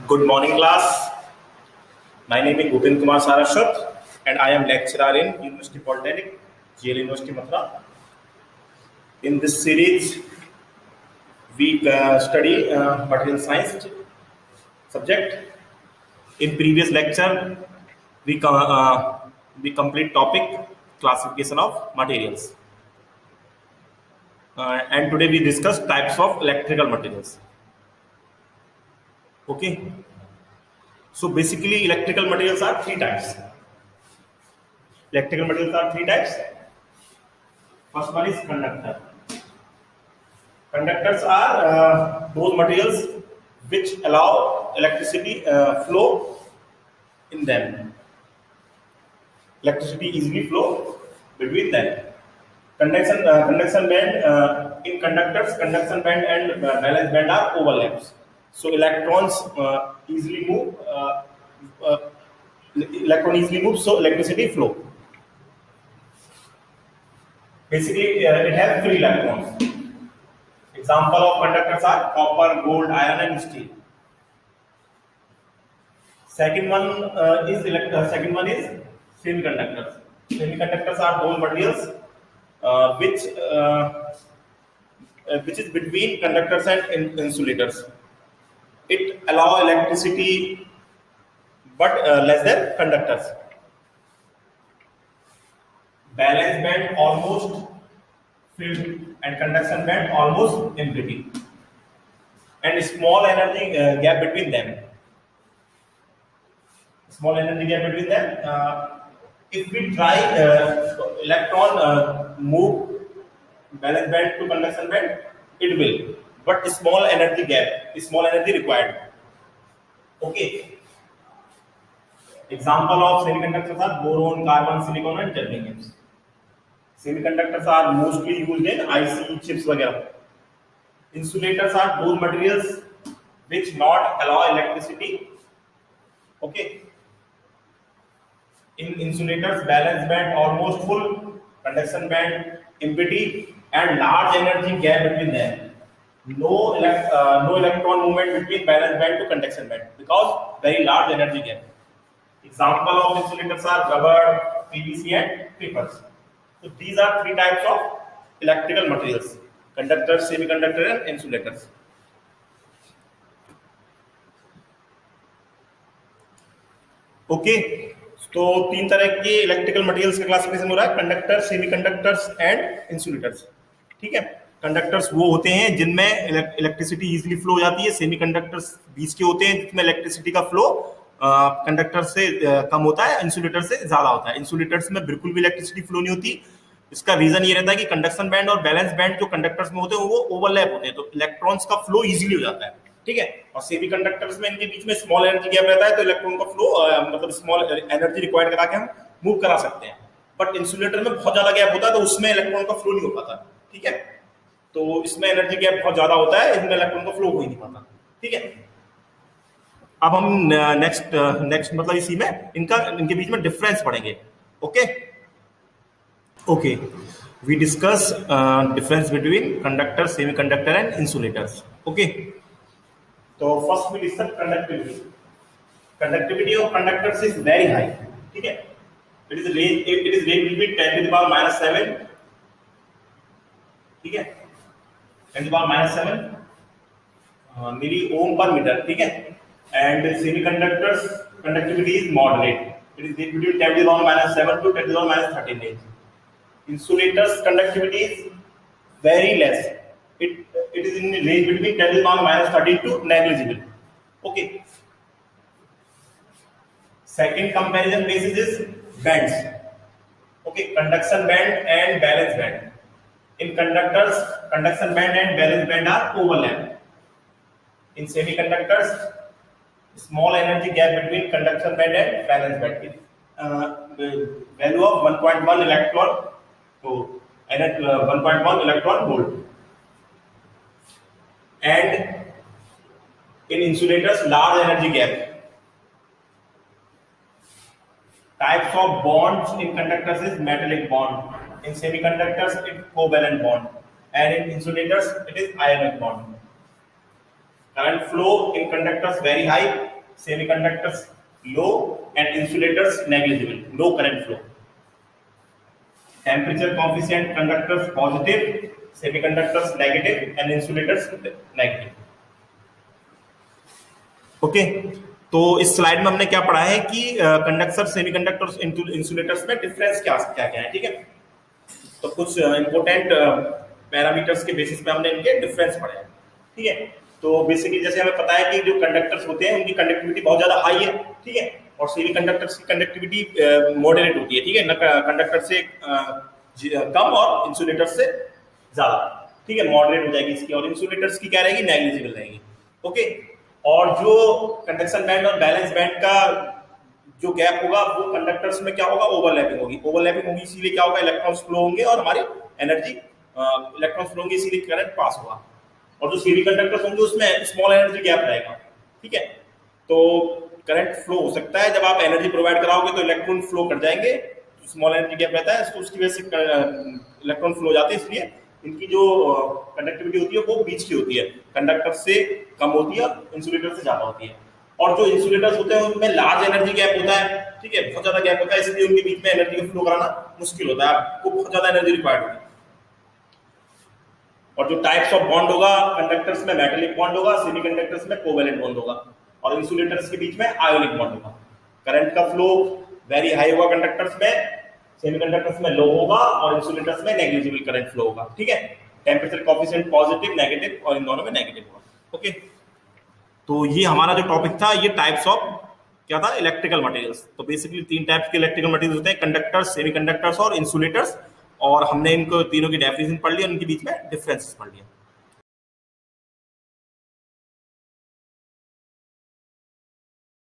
Good morning, class. My name is Bhupen Kumar Saraswat, and I am lecturer in University Polytechnic, GL University Mathura. In this series, we study material science subject. In previous lecture, we complete topic classification of materials, and today we discuss types of electrical materials. Okay. So basically, electrical materials are three types. Electrical materials are three types. First one is conductor. Conductors are those materials which allow electricity flow in them. Electricity easily flow between them. Conduction band in conductors, conduction band and valence band are overlaps. So electrons easily move. Uh, Electron easily moves, so electricity flow. Basically, it has free electrons. Example of conductors are copper, gold, iron, and steel. Second one is semiconductors. Semiconductors are those materials which is between conductors and insulators. It allow electricity, but less than conductors. Valence band almost filled and conduction band almost empty, and small energy gap between them. Small energy gap between them. If we try electron move valence band to conduction band, it will. But small energy gap, small energy required. Okay. Example of semiconductors are boron, carbon, silicon, and germanium. Semiconductors are mostly used in IC chips वगैरह. Insulators are those materials which not allow electricity. Okay. In insulators, valence band almost full, conduction band empty, and large energy gap between them. No electron movement between valence band to conduction band because very large energy gap. Example of insulators are rubber, PVC, and papers. So these are three types of electrical materials: conductors, semiconductor, and insulators. Okay. तो तीन तरह के electrical materials का classification हो रहा है: conductor, semiconductors and insulators. ठीक है. कंडक्टर्स वो होते हैं जिनमें इलेक्ट्रिसिटी इजीली फ्लो हो जाती है. सेमीकंडक्टर्स बीच के होते हैं जिसमें इलेक्ट्रिसिटी का फ्लो कंडक्टर से कम होता है, इंसुलेटर से ज्यादा होता है. इंसुलेटर्स में बिल्कुल भी इलेक्ट्रिसिटी फ्लो नहीं होती. इसका रीजन ये रहता है कि कंडक्शन बैंड और बैलेंस बैंड जो कंडक्टर्स में होते हैं वो ओवरलैप होते हैं, तो इलेक्ट्रॉन्स का फ्लो इजीली हो जाता है. ठीक है. और सेमीकंडक्टर्स में इनके बीच में स्मॉल एनर्जी गैप रहता है, तो इलेक्ट्रॉन का फ्लो मतलब स्मॉल एनर्जी रिक्वायर्ड करा के हम मूव करा सकते हैं. बट इंसुलेटर में बहुत ज्यादा गैप होता है, तो उसमें इलेक्ट्रॉन का फ्लो नहीं हो पाता. ठीक है. तो इसमें एनर्जी गैप बहुत ज्यादा होता है, इसमें इलेक्ट्रॉन का फ्लो हो ही नहीं पाता. ठीक है. अब हम नेक्स्ट मतलब इसी में इनके बीच में डिफरेंस पढ़ेंगे. Okay. Okay. We discuss difference between conductor, semiconductor and insulators. Okay. तो first we discuss conductivity. Conductivity of conductors is very high. ठीक है. It is range between 10 to the power -7. ठीक है. 10 to the power -7 मिली ओम पर metre. ठीक है. And semiconductors conductivity is moderate. It is between 10 to the power -7 to 10 to the power -13 range. Insulators conductivity is very less. It is in the range between 10 to the power -13 to negligible. Okay. Second comparison basis is bands. Okay, conduction band and valence band. In conductors, conduction band and valence band are overlap. In semiconductors, small energy gap between conduction band and valence band. Value of 1.1 electron. So, 1.1 electron volt. And in insulators, large energy gap. Types of bonds in conductors is metallic bond. In semiconductors, it's covalent bond. And in insulators, it is ionic bond. Current flow in conductors very high, semiconductors low and insulators negligible, no current flow. Temperature coefficient conductors positive, semiconductors negative and insulators negative. Okay, तो इस slide में हमने क्या पढ़ा है कि conductor, semiconductors, insulators में difference क्या क्या क्या है, ठीक है। तो कुछ इंपॉर्टेंट पैरामीटर्स के बेसिस पे हमने इनके डिफरेंस पढ़े हैं, ठीक है। तो बेसिकली जैसे हमें पता है कि जो कंडक्टर्स होते हैं उनकी कंडक्टिविटी बहुत ज्यादा हाई है, ठीक है, और सेमी कंडक्टर्स की कंडक्टिविटी मॉडरेट होती है, ठीक है, कंडक्टर से कम और इंसुलेटर से ज्यादा, ठीक है, मॉडरेट हो जाएगी इसकी, और इंसुलेटर्स की क्या रहेगी, नेग्लिजिबल रहेगी। ओके, और जो कंडक्शन बैंड और बैलेंस बैंड का जो गैप होगा वो कंडक्टर्स में क्या होगा, ओवरलैपिंग होगी। ओवरलैपिंग होगी इसीलिए क्या होगा, इलेक्ट्रॉन्स फ्लो होंगे और हमारी एनर्जी, इलेक्ट्रॉन्स फ्लो होंगे इसीलिए करंट पास होगा। और जो सेमी कंडक्टर्स होंगे उसमें स्मॉल एनर्जी गैप रहेगा, ठीक है। तो करंट फ्लो हो सकता है, जब आप एनर्जी प्रोवाइड कराओगे तो इलेक्ट्रॉन फ्लो कर जाएंगे, स्मॉल एनर्जी गैप रहता है तो उसकी वजह से इलेक्ट्रॉन फ्लो हो जाते हैं, इसलिए इनकी जो कंडक्टिविटी होती है वो बीच की होती है, कंडक्टर से कम होती है, इंसुलेटर से ज्यादा होती है। और जो इंसुलेटर्स होते हैं उनमें लार्ज एनर्जी गैप होता है, ठीक है, बहुत ज्यादा गैप होता है, इसलिए उनके बीच में एनर्जी का फ्लो कराना मुश्किल होता है, आपको बहुत ज्यादा एनर्जी रिक्वायर्ड होती है। और जो टाइप्स ऑफ बॉन्ड होगा, कंडक्टर्स में मेटालिक बॉन्ड होगा, सेमीकंडक्टर्स में कोवेलेंट बॉन्ड होगा, और इंसुलेटर्स के बीच में आयोनिक बॉन्ड होगा। करंट का फ्लो वेरी हाई होगा कंडक्टर्स में, सेमीकंडक्टर्स में लो होगा, और इंसुलेटर्स में नेग्लिजिबल करंट फ्लो होगा, ठीक है। टेम्परेचर कोएफिशिएंट पॉजिटिव, नेगेटिव, और इन दोनों में नेगेटिव होगा। ओके, तो ये हमारा जो टॉपिक था ये टाइप्स ऑफ क्या था, इलेक्ट्रिकल मटेरियल्स। तो बेसिकली 3 टाइप्स के इलेक्ट्रिकल मटेरियल्स होते हैं, कंडक्टर्स, सेमीकंडक्टर्स और इंसुलेटर्स, और हमने इनको तीनों की डेफिनेशन पढ़ ली और इनके बीच में डिफरेंसेस पढ़ लिया।